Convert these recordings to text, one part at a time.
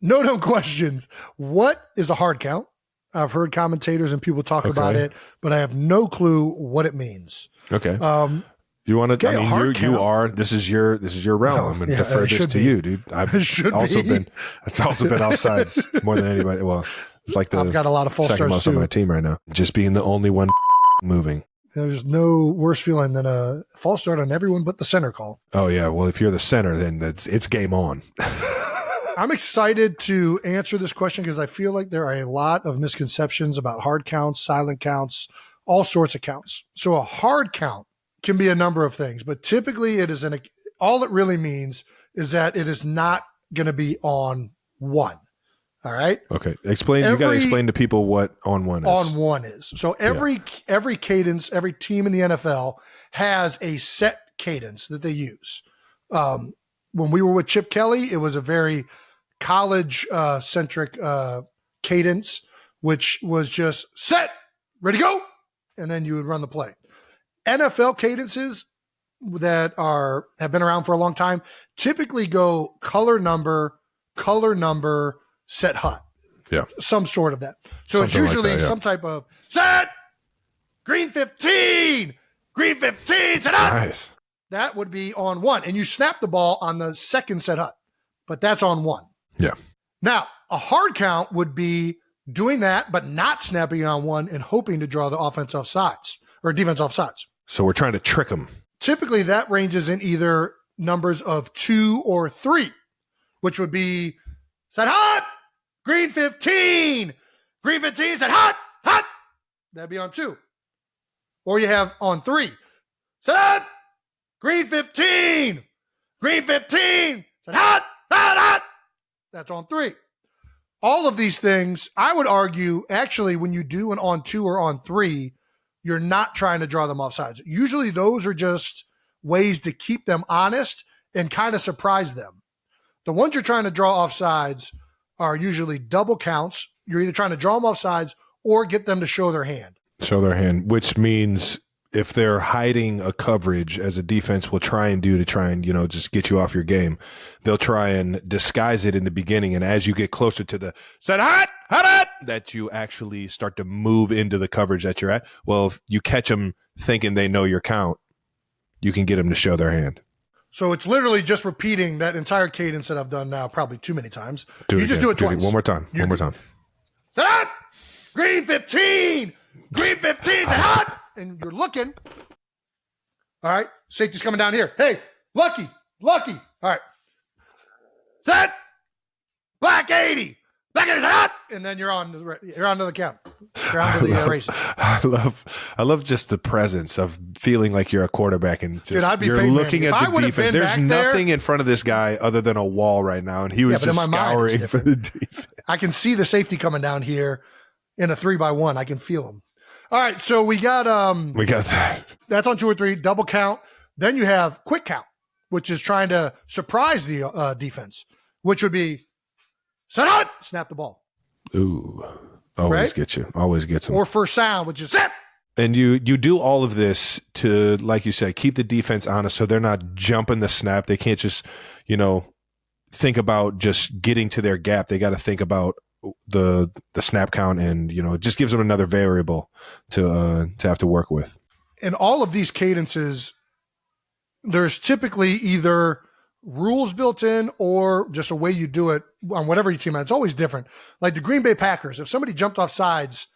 no dumb questions. What is a hard count? I've heard commentators and people talk about it, but I have no clue what it means. Okay. You want to? I mean, you are. This is your realm. I'm going to defer this to you, dude. I've also been offsides more than anybody. Well, it's like I've got a lot of false starts too on my team right now. Just being the only one moving. There's no worse feeling than a false start on everyone but the center call. Oh yeah. Well, if you're the center, then it's game on. I'm excited to answer this question because I feel like there are a lot of misconceptions about hard counts, silent counts, all sorts of counts. So a hard count can be a number of things, but typically it is all it really means is that it is not going to be on one. All right. Okay. You got to explain to people what on one is. On one is. So every cadence, every team in the NFL has a set cadence that they use. When we were with Chip Kelly, it was a very college centric cadence, which was just set, ready, go. And then you would run the play. NFL cadences that have been around for a long time typically go color number, set hut. Yeah. Some sort of that. So it's usually some type of set, green 15, set hut. Nice. That would be on one. And you snap the ball on the second set hut, but that's on one. Yeah. Now, a hard count would be doing that, but not snapping on one and hoping to draw the offense off sides or defense off sides. So we're trying to trick them. Typically, that ranges in either numbers of 2 or 3, which would be set hut, green 15, set hut. That'd be on 2. Or you have on 3, set hut, green 15, set hut. That's on 3. All of these things, I would argue, actually, when you do an on 2 or on 3, you're not trying to draw them off sides. Usually those are just ways to keep them honest and kind of surprise them. The ones you're trying to draw off sides are usually double counts. You're either trying to draw them off sides or get them to show their hand. Show their hand, which means if they're hiding a coverage, as a defense will try and do to try and, just get you off your game, they'll try and disguise it in the beginning. And as you get closer to the set hot, that you actually start to move into the coverage that you're at. Well, if you catch them thinking they know your count, you can get them to show their hand. So it's literally just repeating that entire cadence that I've done now probably too many times. Do it twice. One more time. Set hot, green 15, set hot. And you're looking. All right. Safety's coming down here. Hey, lucky. All right. Set. Black 80. Set. And then you're on to the count. You're on to the races. I love just the presence of feeling like you're a quarterback and just, you're looking at the defense. There's nothing in front of this guy other than a wall right now. And he was just scouring for the defense. I can see the safety coming down here in a 3-by-1. I can feel him. All right, so we got that. That's on 2 or 3, double count. Then you have quick count, which is trying to surprise the defense, which would be set hut, snap the ball. Ooh, always get you. Always gets them. Or first sound, which is set. And you do all of this to, like you said, keep the defense honest so they're not jumping the snap. They can't just, think about just getting to their gap. They got to think about the snap count, and it just gives them another variable to have to work with. In all of these cadences, there's typically either rules built in or just a way you do it on whatever your team has. It's always different. Like the Green Bay Packers, if somebody jumped off sides,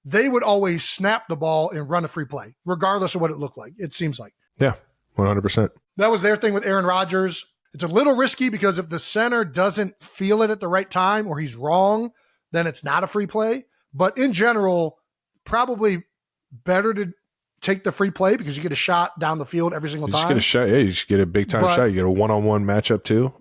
they would always snap the ball and run a free play, regardless of what it looked like. It seems like. Yeah, 100%. That was their thing with Aaron Rodgers. It's a little risky because if the center doesn't feel it at the right time or he's wrong, then it's not a free play. But in general, probably better to take the free play because you get a shot down the field every single time. You just get a shot. Yeah, you just get a big time shot. You get a one-on-one matchup too.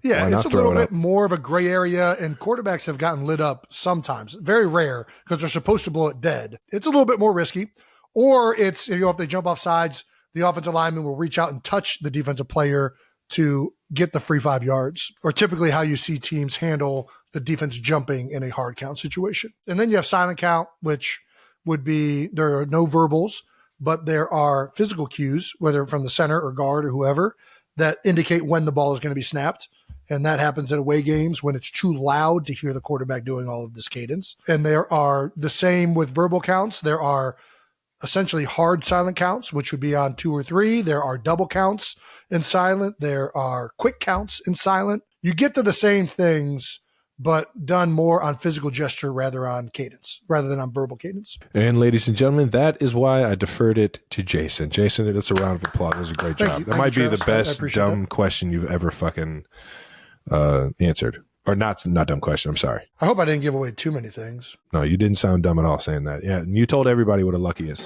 Yeah, it's a little bit more of a gray area, and quarterbacks have gotten lit up sometimes. Very rare because they're supposed to blow it dead. It's a little bit more risky. Or it's, if they jump off sides, the offensive lineman will reach out and touch the defensive player to get the free 5 yards, or typically how you see teams handle the defense jumping in a hard count situation. And then you have silent count, which would be there are no verbals, but there are physical cues, whether from the center or guard or whoever, that indicate when the ball is going to be snapped. And that happens in away games when it's too loud to hear the quarterback doing all of this cadence. And there are the same with verbal counts. There are essentially hard silent counts, which would be on 2 or 3. There are double counts in silent. There are quick counts in silent. You get to the same things, but done more on physical gesture rather than on verbal cadence. And ladies and gentlemen, that is why I deferred it to Jason. Jason, it's a round of applause. That was a great job. That might be the best dumb question you've ever fucking answered. Or not dumb question. I'm sorry. I hope I didn't give away too many things. No, you didn't sound dumb at all saying that. Yeah, and you told everybody what a lucky is.